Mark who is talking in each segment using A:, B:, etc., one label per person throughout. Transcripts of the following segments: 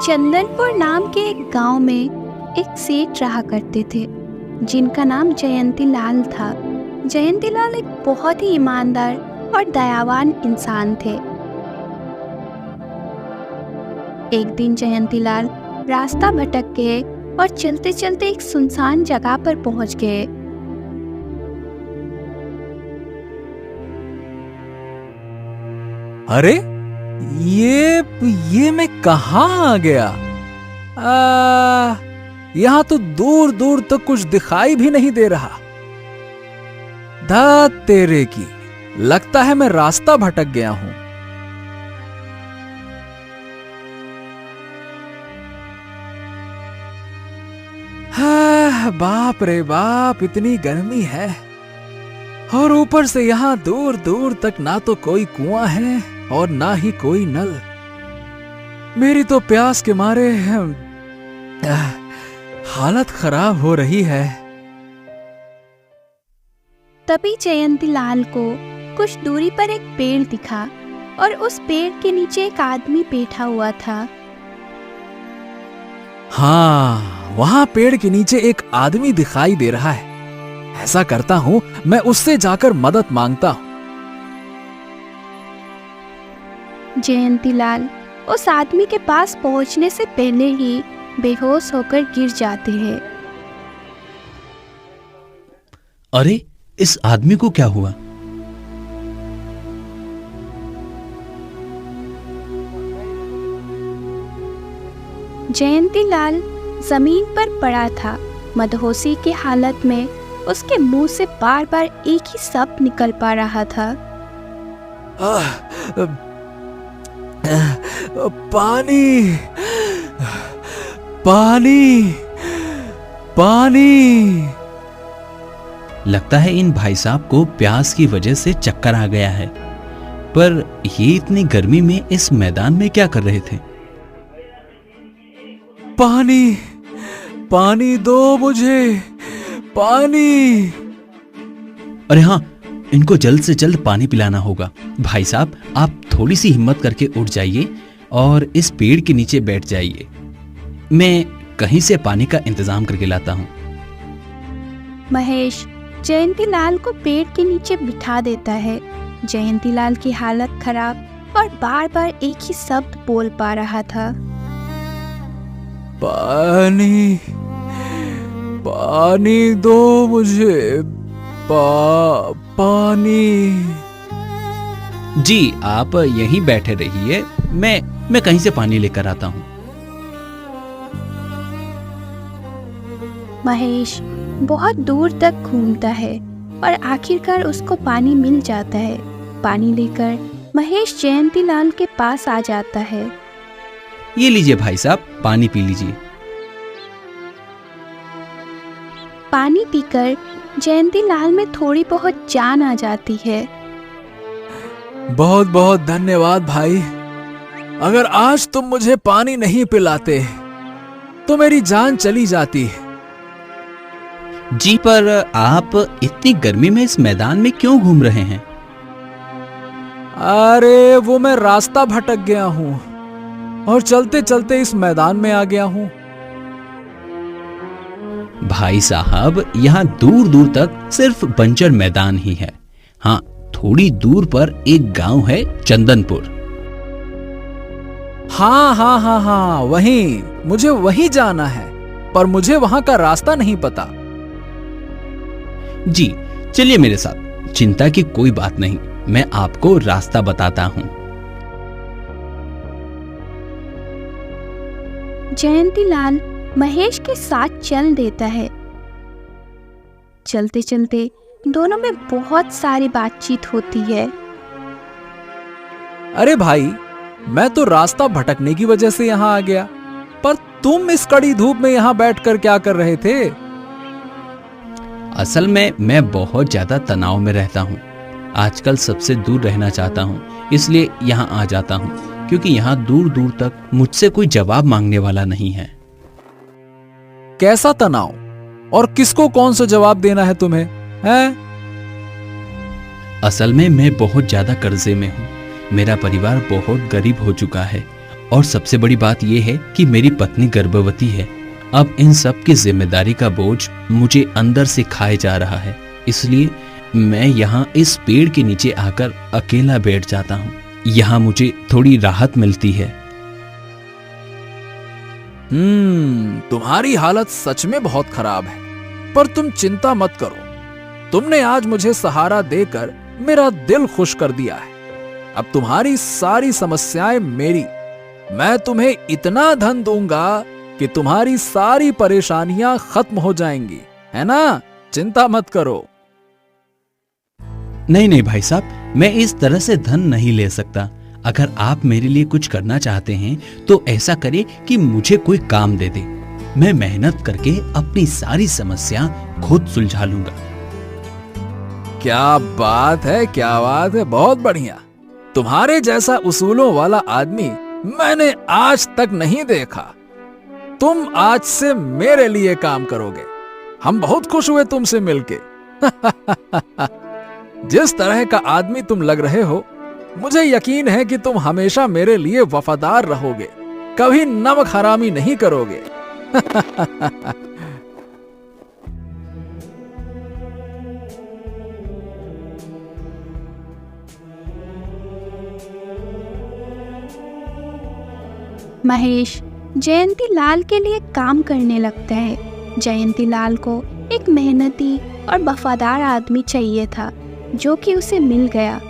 A: चंदनपुर नाम के एक गांव में एक सेठ रहा करते थे जिनका नाम जयंती लाल था। जयंती लाल एक बहुत ही ईमानदार और दयावान इंसान थे। एक दिन जयंती लाल रास्ता भटक गए और चलते चलते एक सुनसान जगह पर पहुंच गए।
B: अरे ये मैं कहाँ आ गया? यहाँ तो दूर दूर तक कुछ दिखाई भी नहीं दे रहा। धत तेरे की, लगता है मैं रास्ता भटक गया हूं। बाप रे बाप, इतनी गर्मी है और ऊपर से यहाँ दूर दूर तक ना तो कोई कुआं है और ना ही कोई नल। मेरी तो प्यास के मारे हालत खराब हो रही है।
A: तभी जयंती लाल को कुछ दूरी पर एक पेड़ दिखा और उस पेड़ के नीचे एक आदमी बैठा हुआ था।
B: हाँ, वहां पेड़ के नीचे एक आदमी दिखाई दे रहा है। ऐसा करता हूं, मैं उससे जाकर मदद मांगता हूं।
A: जयंती लाल उस आदमी के पास पहुंचने से पहले ही बेहोश होकर गिर जाते हैं।
C: अरे, इस आदमी को क्या हुआ?
A: जयंती लाल जमीन पर पड़ा था। मदहोशी की हालत में उसके मुंह से बार बार एक ही शब्द निकल पा रहा था।
B: पानी, पानी, पानी।
C: लगता है इन भाई साहब को प्यास की वजह से चक्कर आ गया है। पर ये इतनी गर्मी में इस मैदान में क्या कर रहे थे?
B: पानी, पानी दो मुझे, पानी।
C: अरे हाँ, इनको जल्द से जल्द पानी पिलाना होगा। भाई साहब, आप थोड़ी सी हिम्मत करके उठ जाइए और इस पेड़ के नीचे बैठ जाइए। मैं कहीं से पानी का इंतजाम करके लाता हूँ।
A: महेश जयंती लाल को पेड़ के नीचे बिठा देता है। जयंती लाल की हालत खराब और बार बार एक ही शब्द बोल पा रहा था।
B: पानी, पानी दो मुझे, पानी।
C: जी, आप यहीं बैठे रहिए, मैं कहीं से पानी लेकर आता हूँ।
A: महेश बहुत दूर तक घूमता है और आखिरकार उसको पानी मिल जाता है। पानी लेकर महेश जयंती लाल के पास आ जाता है।
C: ये लीजिए भाई साहब, पानी पी लीजिए।
A: पानी पीकर जयंती लाल में थोड़ी बहुत जान आ जाती है।
B: बहुत बहुत धन्यवाद भाई। अगर आज तुम मुझे पानी नहीं पिलाते तो मेरी जान चली जाती।
C: जी, पर आप इतनी गर्मी में इस मैदान में क्यों घूम रहे हैं?
B: अरे वो मैं रास्ता भटक गया हूं और चलते चलते इस मैदान में आ गया हूं।
C: भाई साहब, यहाँ दूर दूर तक सिर्फ बंजर मैदान ही है। हाँ, थोड़ी दूर पर एक गांव है, चंदनपुर।
B: हाँ हाँ हाँ हाँ, वहीं, मुझे वहीं जाना है, पर मुझे वहां का रास्ता नहीं पता।
C: जी, चलिए मेरे साथ, चिंता की कोई बात नहीं, मैं आपको रास्ता बताता हूँ।
A: जयंती लाल महेश के साथ चल देता है। चलते चलते दोनों में बहुत सारी बातचीत होती है।
B: अरे भाई, मैं तो रास्ता भटकने की वजह से यहाँ आ गया, पर तुम इस कड़ी धूप में यहाँ बैठकर क्या कर रहे थे?
C: असल में मैं बहुत ज्यादा तनाव में रहता हूँ। आजकल सबसे दूर रहना चाहता हूँ, इसलिए यहाँ आ जाता हूँ, क्योंकि यहाँ दूर दूर तक मुझसे कोई जवाब मांगने वाला नहीं है।
B: कैसा तनाव? और किसको कौन सा जवाब देना है तुम्हें, हैं?
C: असल में मैं बहुत ज्यादा कर्जे में हूँ। मेरा परिवार बहुत गरीब हो चुका है और सबसे बड़ी बात यह है कि मेरी पत्नी गर्भवती है। अब इन सब की जिम्मेदारी का बोझ मुझे अंदर से खाए जा रहा है, इसलिए मैं यहाँ इस पेड़ के नीचे आकर अकेला बैठ जाता हूँ। यहाँ मुझे थोड़ी राहत मिलती है।
B: तुम्हारी हालत सच में बहुत खराब है, पर तुम चिंता मत करो। तुमने आज मुझे सहारा देकर मेरा दिल खुश कर दिया है। अब तुम्हारी सारी समस्याएं मेरी। मैं तुम्हें इतना धन दूंगा कि तुम्हारी सारी परेशानियां खत्म हो जाएंगी, है ना? चिंता मत करो।
C: नहीं नहीं भाई साहब, मैं इस तरह से धन नहीं ले सकता। अगर आप मेरे लिए कुछ करना चाहते हैं तो ऐसा करें कि मुझे कोई काम दे दे। मैं मेहनत करके अपनी सारी समस्या खुद सुलझा लूंगा।
B: क्या बात है, क्या बात है, बहुत बढ़िया। तुम्हारे जैसा उसूलों वाला आदमी मैंने आज तक नहीं देखा। तुम आज से मेरे लिए काम करोगे। हम बहुत खुश हुए तुमसे मिलके। जिस तरह का आदमी तुम लग रहे हो, मुझे यकीन है कि तुम हमेशा मेरे लिए वफादार रहोगे, कभी नमक हरामी नहीं करोगे।
A: महेश जयंती लाल के लिए काम करने लगता है। जयंती लाल को एक मेहनती और वफादार आदमी चाहिए था, जो कि उसे मिल गया।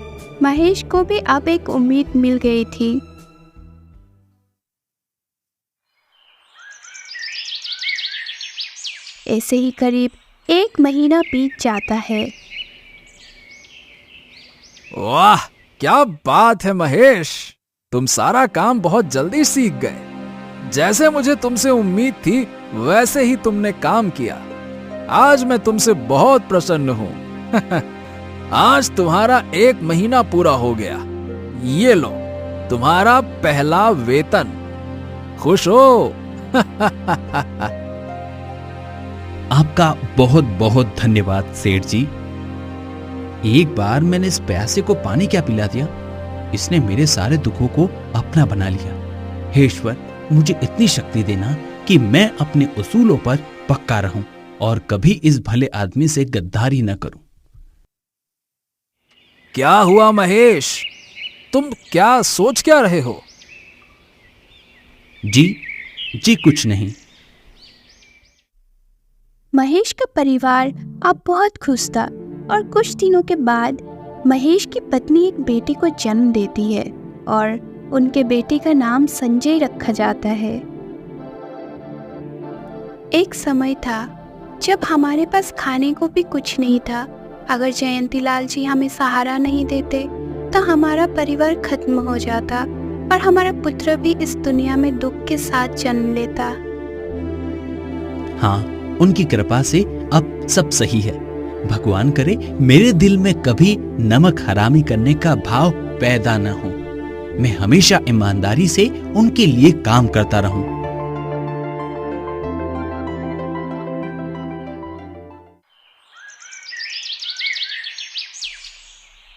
A: महेश को भी अब एक उम्मीद मिल गई थी। ऐसे ही करीब 1 महीना बीत जाता है।
B: वाह, क्या बात है महेश, तुम सारा काम बहुत जल्दी सीख गए। जैसे मुझे तुमसे उम्मीद थी वैसे ही तुमने काम किया। आज मैं तुमसे बहुत प्रसन्न हूं। आज तुम्हारा 1 महीना पूरा हो गया। ये लो तुम्हारा पहला वेतन। खुश हो?
C: आपका बहुत बहुत धन्यवाद सेठ जी। एक बार मैंने इस प्यासे को पानी क्या पिला दिया, इसने मेरे सारे दुखों को अपना बना लिया। हे ईश्वर, मुझे इतनी शक्ति देना कि मैं अपने उसूलों पर पक्का रहूं और कभी इस भले आदमी से गद्दारी न करूं।
B: क्या हुआ महेश, तुम क्या सोच क्या रहे हो?
C: जी कुछ नहीं।
A: महेश का परिवार अब बहुत खुश था और कुछ दिनों के बाद महेश की पत्नी एक बेटे को जन्म देती है और उनके बेटे का नाम संजय रखा जाता है। एक समय था जब हमारे पास खाने को भी कुछ नहीं था। अगर जयंती लाल जी हमें सहारा नहीं देते तो हमारा परिवार खत्म हो जाता और हमारा पुत्र भी इस दुनिया में दुख के साथ जन्म लेता।
C: हाँ, उनकी कृपा से अब सब सही है। भगवान करे मेरे दिल में कभी नमक हरामी करने का भाव पैदा न हो। मैं हमेशा ईमानदारी से उनके लिए काम करता रहूं।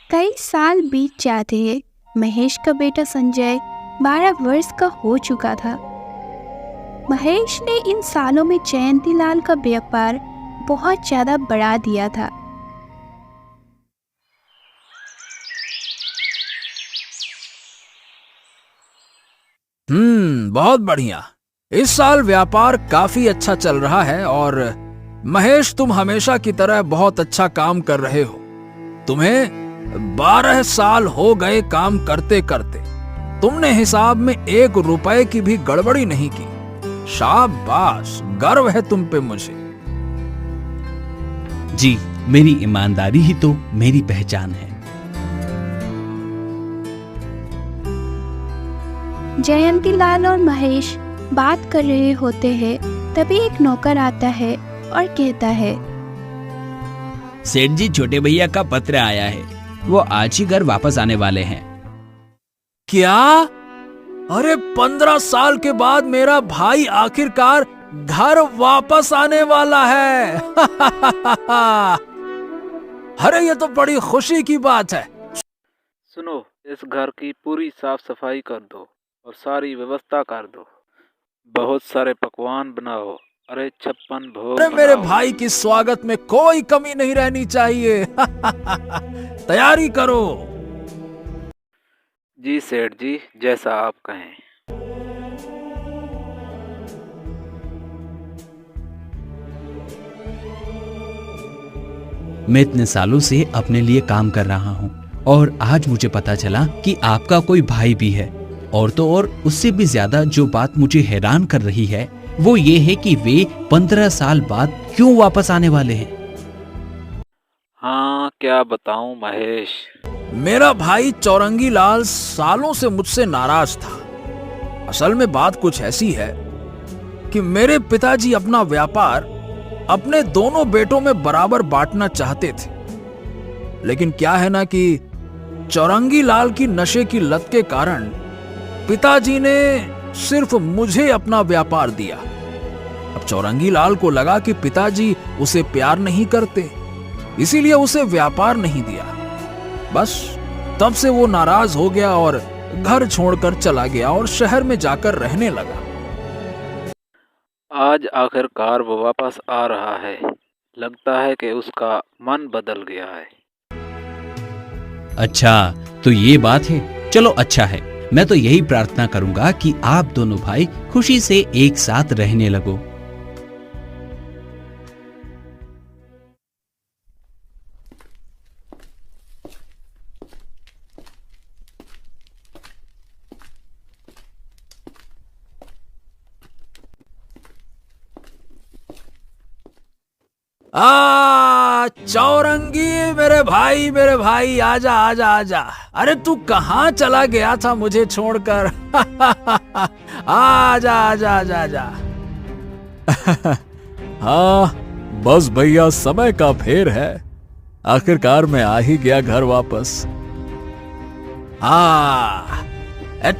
A: कई साल बीत जाते हैं। महेश का बेटा संजय 12 वर्ष का हो चुका था। महेश ने इन सालों में जयंती लाल का व्यापार बहुत ज्यादा बढ़ा दिया था।
B: बहुत बढ़िया। इस साल व्यापार काफी अच्छा चल रहा है और महेश तुम हमेशा की तरह बहुत अच्छा काम कर रहे हो। तुम्हें 12 साल हो गए काम करते करते। तुमने हिसाब में 1 रुपए की भी गड़बड़ी नहीं की। शाबाश, गर्व है तुम पे मुझे।
C: जी, मेरी ईमानदारी ही तो मेरी पहचान है।
A: जयंती लाल और महेश बात कर रहे होते हैं, तभी एक नौकर आता है और कहता है,
D: सेठ जी, छोटे भैया का पत्र आया है। वो आज ही घर वापस आने वाले हैं।
B: क्या? अरे 15 साल के बाद मेरा भाई आखिरकार घर वापस आने वाला है। अरे ये तो बड़ी खुशी की बात है।
E: सुनो, इस घर की पूरी साफ सफाई कर दो। और सारी व्यवस्था कर दो। बहुत सारे पकवान बनाओ। अरे 56 भोग
B: अरे मेरे
E: बनाओ।
B: भाई की स्वागत में कोई कमी नहीं रहनी चाहिए। तैयारी करो।
E: जी सेठ जी, जैसा आप कहें।
C: मैं इतने सालों से अपने लिए काम कर रहा हूँ और आज मुझे पता चला कि आपका कोई भाई भी है। और तो और उससे भी ज्यादा जो बात मुझे हैरान कर रही है वो ये है कि वे 15 साल बाद क्यों वापस आने वाले हैं।
E: हाँ, क्या बताऊं महेश।
B: मेरा भाई चौरंगी लाल सालों से मुझसे नाराज था। असल में बात कुछ ऐसी है कि मेरे पिताजी अपना व्यापार अपने दोनों बेटों में बराबर बांटना चाहते थे। लेकिन क्या है ना कि चौरंगी लाल की नशे की लत के कारण पिताजी ने सिर्फ मुझे अपना व्यापार दिया। अब चौरंगी लाल को लगा कि पिताजी उसे प्यार नहीं करते, इसीलिए उसे व्यापार नहीं दिया। बस तब से वो नाराज हो गया और घर छोड़कर चला गया और शहर में जाकर रहने लगा।
E: आज आखिरकार वो वापस आ रहा है। लगता है कि उसका मन बदल गया है।
C: अच्छा, तो ये बात है। चलो अच्छा है। मैं तो यही प्रार्थना करूंगा कि आप दोनों भाई खुशी से एक साथ रहने लगो।
B: चौरंगी मेरे भाई आजा आजा आजा। अरे तू कहाँ चला गया था मुझे छोड़कर? आजा आजा आजा आजा। हाँ बस भैया, समय का फेर है। आखिरकार मैं आ ही गया घर वापस।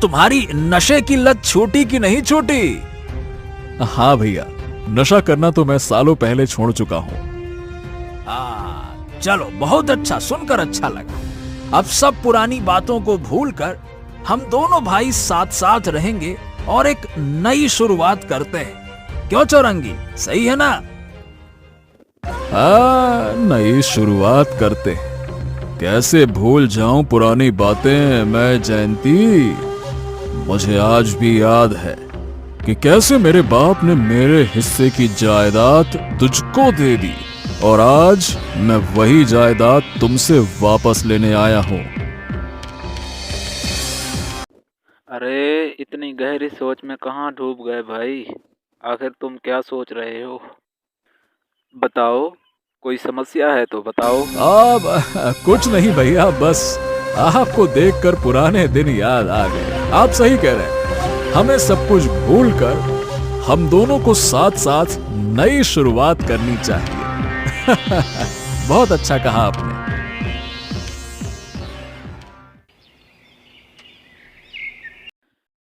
B: तुम्हारी नशे की लत छूटी कि नहीं छूटी? हाँ भैया, नशा करना तो मैं सालों पहले छोड़ चुका हूँ। चलो बहुत अच्छा, सुनकर अच्छा लगा। अब सब पुरानी बातों को भूलकर हम दोनों भाई साथ साथ रहेंगे और एक नई शुरुआत करते हैं। क्यों चौरंगी, सही है ना? नई शुरुआत करते हैं। कैसे भूल जाऊं पुरानी बातें मैं जयंती। मुझे आज भी याद है कि कैसे मेरे बाप ने मेरे हिस्से की जायदाद तुझको दे दी और आज मैं वही जायदाद तुमसे वापस लेने आया हूँ।
E: अरे इतनी गहरी सोच में कहाँ डूब गए भाई? आखिर तुम क्या सोच रहे हो? बताओ, कोई समस्या है तो बताओ।
B: अब कुछ नहीं भैया, बस आपको देखकर पुराने दिन याद आ गए। आप सही कह रहे हैं, हमें सब कुछ भूलकर हम दोनों को साथ साथ नई शुरुआत करनी चाहिए। बहुत अच्छा कहा आपने।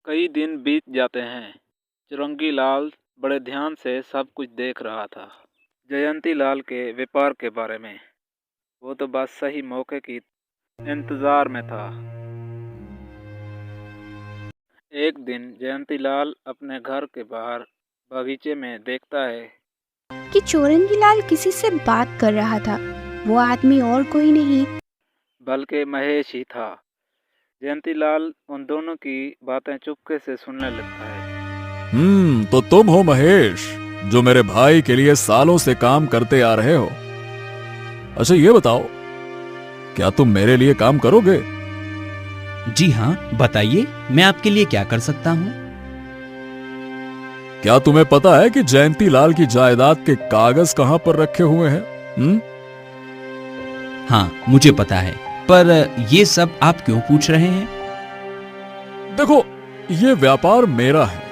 E: कई दिन बीत जाते हैं। चौरंगी लाल बड़े ध्यान से सब कुछ देख रहा था, जयंती लाल के व्यापार के बारे में। वो तो बस सही मौके की इंतजार में था। एक दिन जयंती लाल अपने घर के बाहर बगीचे में देखता है
A: कि चौरंगी लाल किसी से बात कर रहा था। वो आदमी और कोई नहीं
E: बल्कि महेश ही था। जयंती लाल उन दोनों की बातें चुपके से सुनने लगता है।
B: तो तुम हो महेश, जो मेरे भाई के लिए सालों से काम करते आ रहे हो। अच्छा ये बताओ, क्या तुम मेरे लिए काम करोगे?
C: जी हाँ, बताइए, मैं आपके लिए क्या कर सकता हूँ?
B: क्या तुम्हें पता है कि जयंती लाल की जायदाद के कागज कहां पर रखे हुए हैं?
C: हाँ, मुझे पता है, पर ये सब आप क्यों पूछ रहे हैं?
B: देखो, ये व्यापार मेरा है।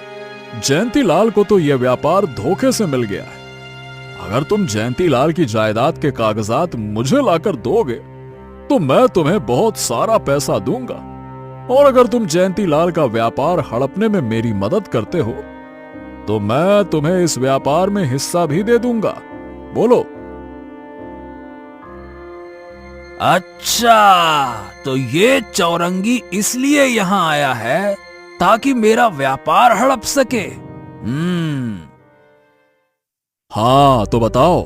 B: जयंती लाल को तो यह व्यापार धोखे से मिल गया है। अगर तुम जयंती लाल की जायदाद के कागजात मुझे लाकर दोगे तो मैं तुम्हें बहुत सारा पैसा दूंगा, और अगर तुम जयंती लाल का व्यापार हड़पने में मेरी मदद करते हो तो मैं तुम्हें इस व्यापार में हिस्सा भी दे दूंगा। बोलो। अच्छा, तो ये चौरंगी इसलिए यहां आया है ताकि मेरा व्यापार हड़प सके। हाँ तो बताओ,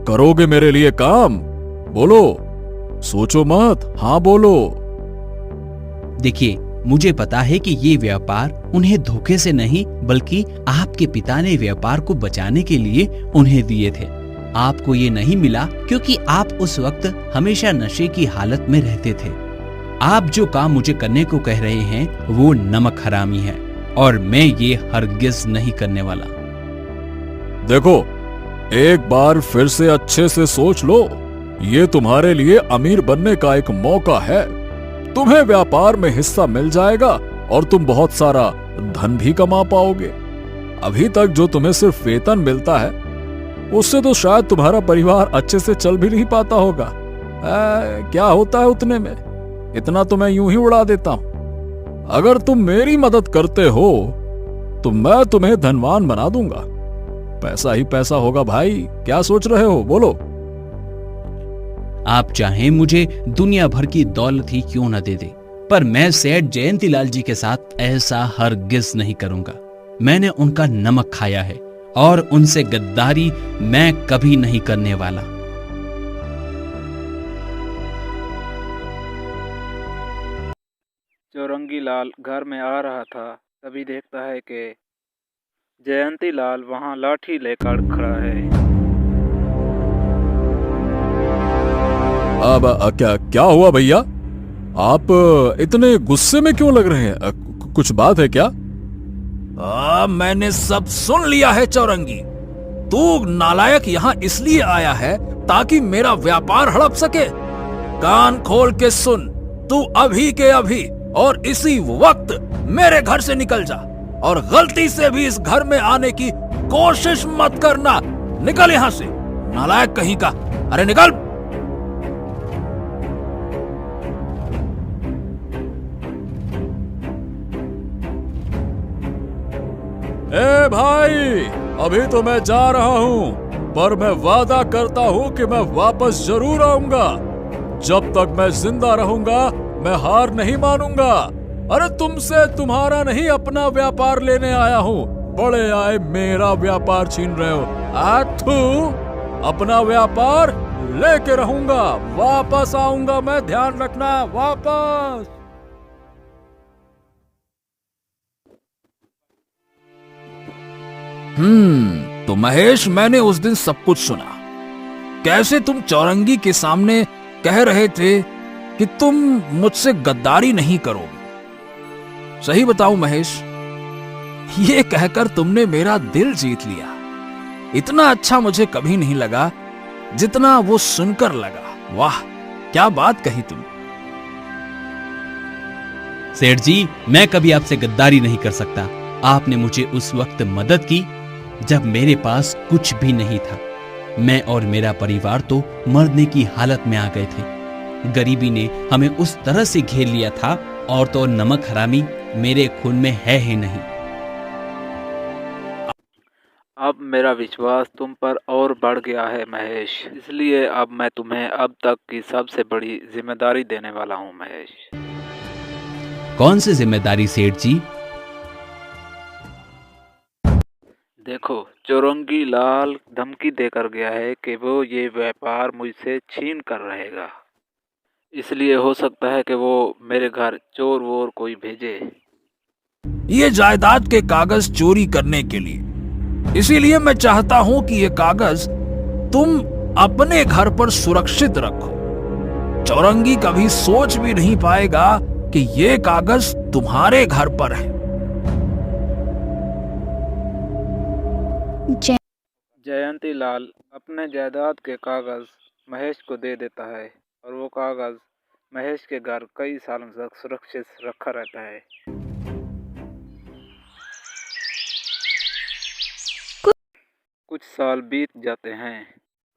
B: करोगे मेरे लिए काम? बोलो, सोचो मत, हाँ बोलो।
C: देखिए, मुझे पता है कि ये व्यापार उन्हें धोखे से नहीं बल्कि आपके पिता ने व्यापार को बचाने के लिए उन्हें दिए थे। आपको ये नहीं मिला क्योंकि आप उस वक्त हमेशा नशे की हालत में रहते थे। आप जो काम मुझे करने को कह रहे हैं वो नमक हरामी है और मैं ये हरगिज नहीं करने वाला।
B: देखो, एक बार फिर से अच्छे से सोच लो, ये तुम्हारे लिए अमीर बनने का एक मौका है। तुम्हें व्यापार में हिस्सा मिल जाएगा और तुम बहुत सारा धन भी कमा पाओगे। अभी तक जो तुम्हें सिर्फ वेतन मिलता है उससे तो शायद तुम्हारा परिवार अच्छे से चल भी नहीं पाता होगा। क्या होता है उतने में? इतना तो मैं यूं ही उड़ा देता हूं। अगर तुम मेरी मदद करते हो तो मैं तुम्हें धनवान बना दूंगा। पैसा ही पैसा होगा भाई, क्या सोच रहे हो? बोलो।
C: आप चाहें मुझे दुनिया भर की दौलत ही क्यों न दे दे, पर मैं सेठ जयंतीलाल जी के साथ ऐसा हरगिज नहीं करूंगा। मैंने उनका नमक खाया है और उनसे गद्दारी मैं कभी नहीं करने वाला।
E: चौरंगी लाल घर में आ रहा था, तभी देखता है कि जयंती लाल वहां लाठी लेकर खड़ा है।
B: अब क्या हुआ भैया? आप इतने गुस्से में क्यों लग रहे हैं? कुछ बात है क्या? मैंने सब सुन लिया है चौरंगी। तू नालायक यहाँ इसलिए आया है ताकि मेरा व्यापार हड़प सके। कान खोल के सुन, तू अभी के अभी और इसी वक्त मेरे घर से निकल जा और गलती से भी इस घर में आने की कोशिश मत करना। निकल यहाँ से, नालायक कहीं का। अरे निकल। ए भाई, अभी तो मैं जा रहा हूं, पर मैं वादा करता हूं कि मैं वापस जरूर आऊंगा। जब तक मैं जिंदा रहूंगा मैं हार नहीं मानूंगा। अरे तुमसे तुम्हारा नहीं अपना व्यापार लेने आया हूं। बड़े आए मेरा व्यापार छीन रहे हो। आथू, अपना व्यापार लेके रहूंगा, वापस आऊंगा मैं, ध्यान रखना। वापस। तो महेश, मैंने उस दिन सब कुछ सुना। कैसे तुम चौरंगी के सामने कह रहे थे कि तुम मुझसे गद्दारी नहीं करोगे। सही बताऊं महेश, ये कहकर तुमने मेरा दिल जीत लिया। इतना अच्छा मुझे कभी नहीं लगा जितना वो सुनकर लगा। वाह, क्या बात कही तुम।
C: सेठ जी, मैं कभी आपसे गद्दारी नहीं कर सकता। आपने मुझे उस वक्त मदद की जब मेरे पास कुछ भी नहीं था। मैं और मेरा परिवार तो मरने की हालत में आ गए थे। गरीबी ने हमें उस तरह से घेर लिया था, और तो नमक हरामी मेरे खून में है ही नहीं।
E: अब मेरा विश्वास तुम पर और बढ़ गया है महेश, इसलिए अब मैं तुम्हें अब तक की सबसे बड़ी जिम्मेदारी देने वाला हूँ महेश।
C: कौन सी जिम्मेदारी सेठ जी?
E: देखो, चौरंगी लाल धमकी देकर गया है कि वो ये व्यापार मुझसे छीन कर रहेगा। इसलिए हो सकता है कि वो मेरे घर चोर वोर कोई भेजे
B: ये जायदाद के कागज चोरी करने के लिए। इसीलिए मैं चाहता हूं कि ये कागज तुम अपने घर पर सुरक्षित रखो। चौरंगी कभी सोच भी नहीं पाएगा कि ये कागज तुम्हारे घर पर है।
E: जयंती लाल अपने जायदाद के कागज महेश को दे देता है और वो कागज महेश के घर कई सालों तक सुरक्षित रखा रहता है। कुछ साल बीत जाते हैं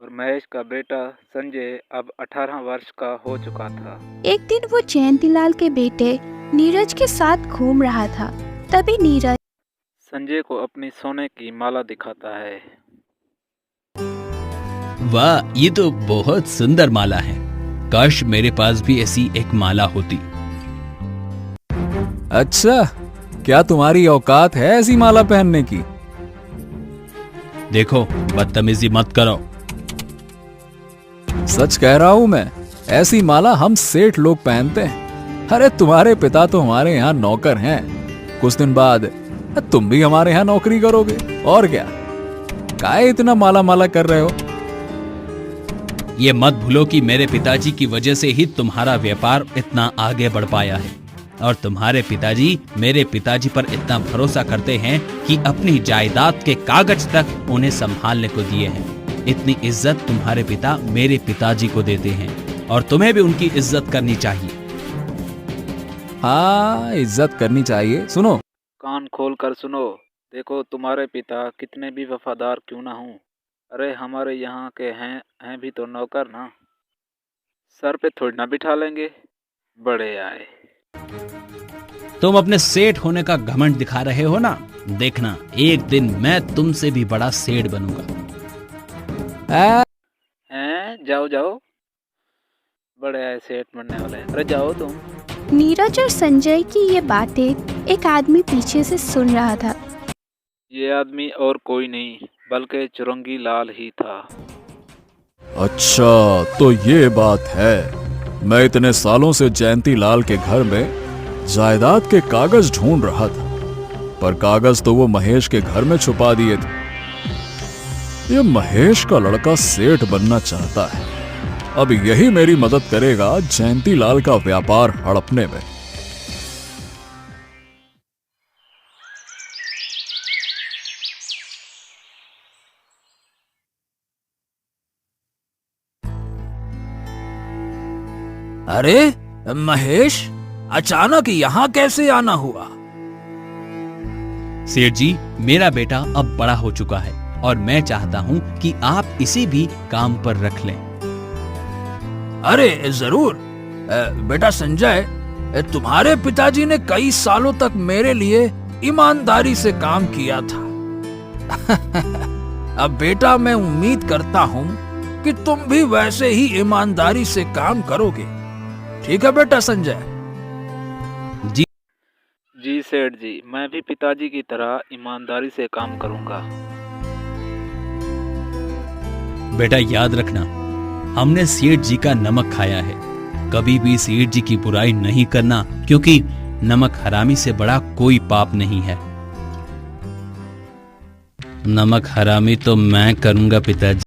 E: और महेश का बेटा संजय अब 18 वर्ष का हो चुका था।
A: एक दिन वो जयंतीलाल के बेटे नीरज के साथ घूम रहा था। तभी नीरज
E: संजय को अपनी सोने की माला दिखाता है।
C: वाह, ये तो बहुत सुंदर माला है। काश मेरे पास भी ऐसी एक माला होती।
B: अच्छा, क्या तुम्हारी औकात है ऐसी माला पहनने की?
C: देखो, बदतमीजी मत करो।
B: सच कह रहा हूं मैं, ऐसी माला हम सेठ लोग पहनते हैं। अरे तुम्हारे पिता तो हमारे यहाँ नौकर हैं, कुछ दिन बाद तुम भी हमारे यहाँ नौकरी करोगे, और क्या? काहे इतना माला माला कर रहे हो?
C: ये मत भूलो कि मेरे पिताजी की वजह से ही तुम्हारा व्यापार इतना आगे बढ़ पाया है, और तुम्हारे पिताजी मेरे पिताजी पर इतना भरोसा करते हैं कि अपनी जायदाद के कागज तक उन्हें संभालने को दिए हैं। इतनी इज्जत तुम्हारे पिता मेरे पिताजी को देते हैं, और तुम्हें भी उनकी इज्जत करनी चाहिए।
B: हाँ, इज्जत करनी चाहिए। सुनो,
E: कान खोल कर सुनो। देखो, तुम्हारे पिता कितने भी वफादार क्यों ना हों, अरे हमारे यहाँ के हैं भी तो नौकर ना, सर पे थोड़ी ना बिठा लेंगे। बड़े आए।
C: तुम अपने सेठ होने का घमंड दिखा रहे हो ना, देखना एक दिन मैं तुमसे भी बड़ा सेठ बनूंगा।
E: हैं? जाओ जाओ, बड़े आए सेठ बनने वाले। अरे जाओ तुम।
A: नीरज और संजय की ये बातें एक आदमी पीछे से सुन रहा था।
E: ये आदमी और कोई नहीं बल्कि चुरंगी लाल ही था।
B: अच्छा, तो ये बात है। मैं इतने सालों से जयंती लाल के घर में जायदाद के कागज ढूंढ रहा था, पर कागज तो वो महेश के घर में छुपा दिए थे। ये महेश का लड़का सेठ बनना चाहता है। अब यही मेरी मदद करेगा जयंती लाल का व्यापार हड़पने में।
F: अरे महेश, अचानक यहाँ कैसे आना हुआ?
C: सेठ जी, मेरा बेटा अब बड़ा हो चुका है और मैं चाहता हूँ कि आप इसे भी काम पर रख लें।
F: अरे जरूर। बेटा संजय, तुम्हारे पिताजी ने कई सालों तक मेरे लिए ईमानदारी से काम किया था। अब बेटा, मैं उम्मीद करता हूँ कि तुम भी वैसे ही ईमानदारी से काम करोगे। ठीक है बेटा संजय?
E: जी सेठ जी, मैं भी पिताजी की तरह ईमानदारी से काम करूंगा।
C: बेटा याद रखना, हमने सेठ जी का नमक खाया है। कभी भी सेठ जी की बुराई नहीं करना, क्योंकि नमक हरामी से बड़ा कोई पाप नहीं है। नमक हरामी तो मैं करूंगा पिताजी।